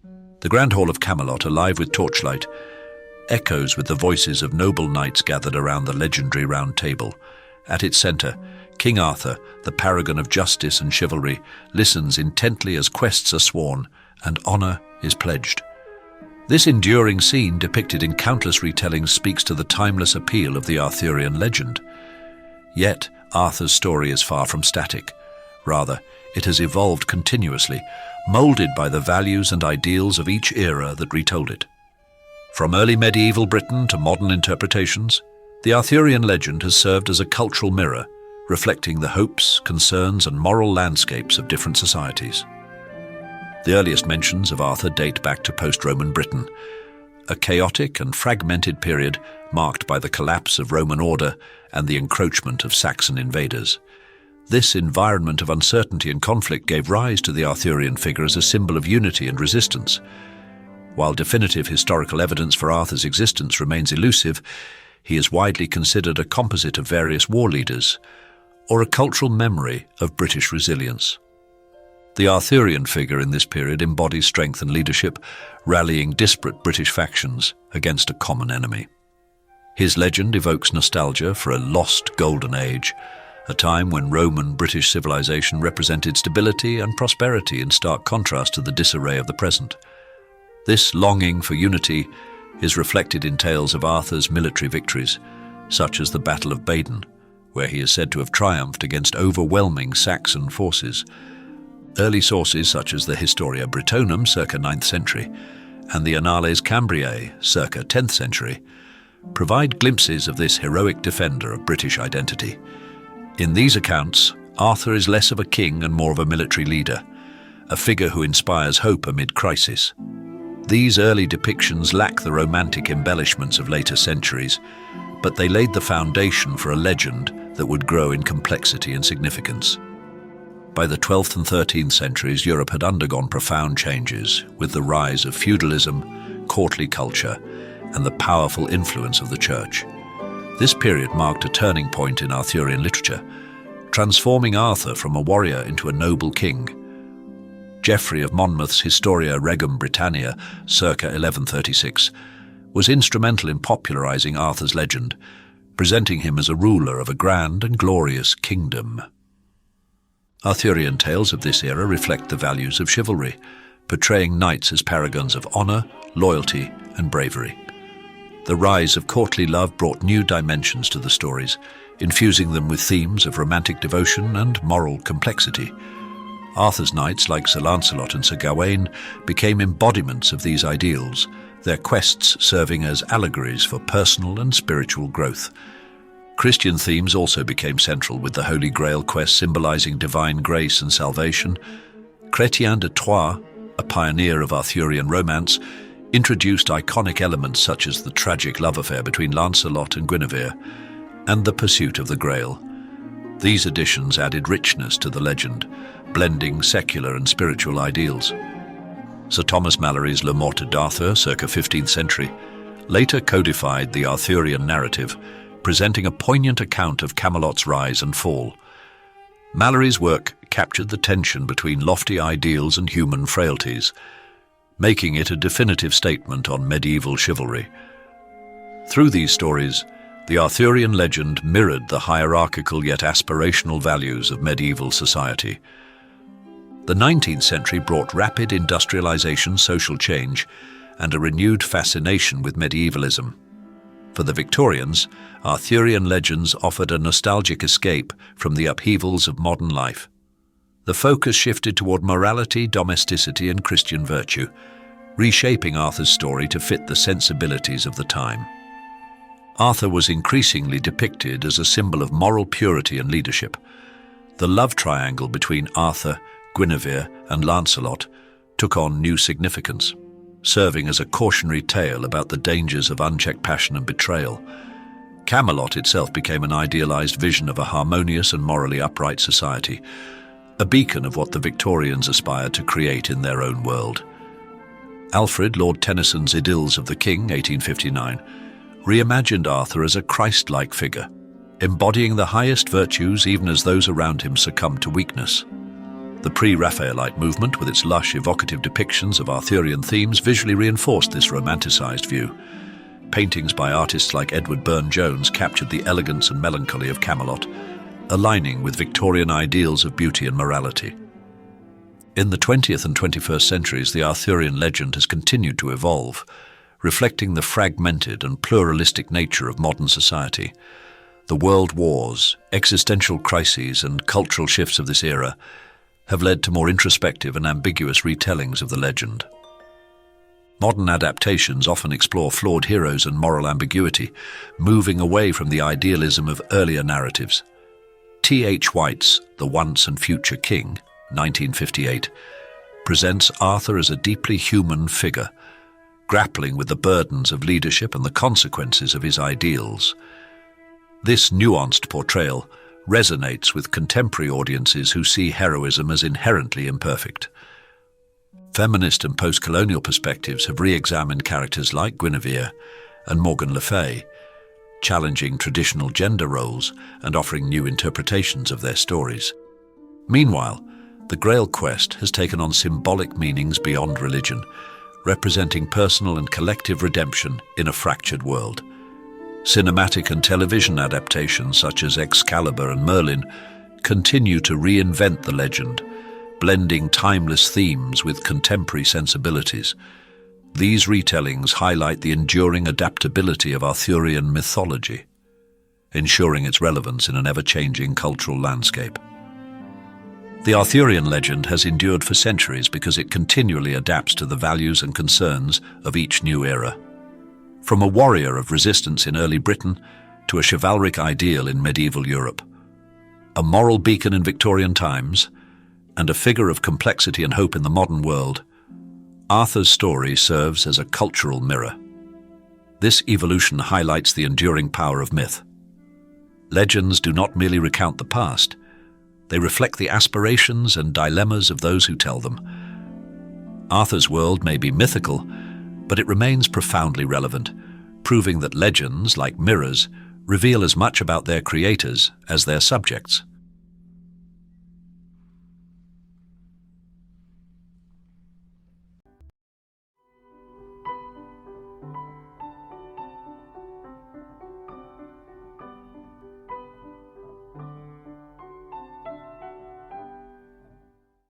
The Grand Hall of Camelot, alive with torchlight, echoes with the voices of noble knights gathered around the legendary Round Table. At its centre, King Arthur, the paragon of justice and chivalry, listens intently as quests are sworn and honour is pledged. This enduring scene, depicted in countless retellings, speaks to the timeless appeal of the Arthurian legend. Yet, Arthur's story is far from static. Rather, it has evolved continuously, moulded by the values and ideals of each era that retold it. From early medieval Britain to modern interpretations, the Arthurian legend has served as a cultural mirror, reflecting the hopes, concerns, and moral landscapes of different societies. The earliest mentions of Arthur date back to post-Roman Britain, a chaotic and fragmented period marked by the collapse of Roman order and the encroachment of Saxon invaders. This environment of uncertainty and conflict gave rise to the Arthurian figure as a symbol of unity and resistance. While definitive historical evidence for Arthur's existence remains elusive, he is widely considered a composite of various war leaders, or a cultural memory of British resilience. The Arthurian figure in this period embodies strength and leadership, rallying disparate British factions against a common enemy. His legend evokes nostalgia for a lost golden age, a time when Roman-British civilization represented stability and prosperity in stark contrast to the disarray of the present. This longing for unity is reflected in tales of Arthur's military victories, such as the Battle of Badon, where he is said to have triumphed against overwhelming Saxon forces. Early sources such as the Historia Britonum circa 9th century and the Annales Cambriae circa 10th century provide glimpses of this heroic defender of British identity. In these accounts, Arthur is less of a king and more of a military leader, a figure who inspires hope amid crisis. These early depictions lack the romantic embellishments of later centuries, but they laid the foundation for a legend that would grow in complexity and significance. By the 12th and 13th centuries, Europe had undergone profound changes, with the rise of feudalism, courtly culture, and the powerful influence of the Church. This period marked a turning point in Arthurian literature, transforming Arthur from a warrior into a noble king. Geoffrey of Monmouth's Historia Regum Britannia, circa 1136, was instrumental in popularizing Arthur's legend, presenting him as a ruler of a grand and glorious kingdom. Arthurian tales of this era reflect the values of chivalry, portraying knights as paragons of honor, loyalty, and bravery. The rise of courtly love brought new dimensions to the stories, infusing them with themes of romantic devotion and moral complexity. Arthur's knights, like Sir Lancelot and Sir Gawain, became embodiments of these ideals, their quests serving as allegories for personal and spiritual growth. Christian themes also became central, with the Holy Grail quest symbolizing divine grace and salvation. Chrétien de Troyes, a pioneer of Arthurian romance, introduced iconic elements such as the tragic love affair between Lancelot and Guinevere, and the pursuit of the Grail. These additions added richness to the legend, blending secular and spiritual ideals. Sir Thomas Malory's Le Morte d'Arthur, circa 15th century, later codified the Arthurian narrative, presenting a poignant account of Camelot's rise and fall. Malory's work captured the tension between lofty ideals and human frailties, making it a definitive statement on medieval chivalry. Through these stories, the Arthurian legend mirrored the hierarchical yet aspirational values of medieval society. The 19th century brought rapid industrialization, social change, and a renewed fascination with medievalism. For the Victorians, Arthurian legends offered a nostalgic escape from the upheavals of modern life. The focus shifted toward morality, domesticity, and Christian virtue, reshaping Arthur's story to fit the sensibilities of the time. Arthur was increasingly depicted as a symbol of moral purity and leadership. The love triangle between Arthur, Guinevere, and Lancelot took on new significance, serving as a cautionary tale about the dangers of unchecked passion and betrayal. Camelot itself became an idealized vision of a harmonious and morally upright society, a beacon of what the Victorians aspired to create in their own world. Alfred, Lord Tennyson's Idylls of the King, 1859, reimagined Arthur as a Christ-like figure, embodying the highest virtues even as those around him succumbed to weakness. The pre-Raphaelite movement, with its lush, evocative depictions of Arthurian themes, visually reinforced this romanticized view. Paintings by artists like Edward Burne-Jones captured the elegance and melancholy of Camelot, aligning with Victorian ideals of beauty and morality. In the 20th and 21st centuries, the Arthurian legend has continued to evolve, reflecting the fragmented and pluralistic nature of modern society. The world wars, existential crises, and cultural shifts of this era have led to more introspective and ambiguous retellings of the legend. Modern adaptations often explore flawed heroes and moral ambiguity, moving away from the idealism of earlier narratives. T.H. White's The Once and Future King, 1958, presents Arthur as a deeply human figure, grappling with the burdens of leadership and the consequences of his ideals. This nuanced portrayal resonates with contemporary audiences who see heroism as inherently imperfect. Feminist and post-colonial perspectives have re-examined characters like Guinevere and Morgan Le Fay, challenging traditional gender roles and offering new interpretations of their stories. Meanwhile, the Grail quest has taken on symbolic meanings beyond religion, representing personal and collective redemption in a fractured world. Cinematic and television adaptations such as Excalibur and Merlin continue to reinvent the legend, blending timeless themes with contemporary sensibilities. These retellings highlight the enduring adaptability of Arthurian mythology, ensuring its relevance in an ever-changing cultural landscape. The Arthurian legend has endured for centuries because it continually adapts to the values and concerns of each new era. From a warrior of resistance in early Britain to a chivalric ideal in medieval Europe, a moral beacon in Victorian times, and a figure of complexity and hope in the modern world, Arthur's story serves as a cultural mirror. This evolution highlights the enduring power of myth. Legends do not merely recount the past, they reflect the aspirations and dilemmas of those who tell them. Arthur's world may be mythical, but it remains profoundly relevant, proving that legends, like mirrors, reveal as much about their creators as their subjects.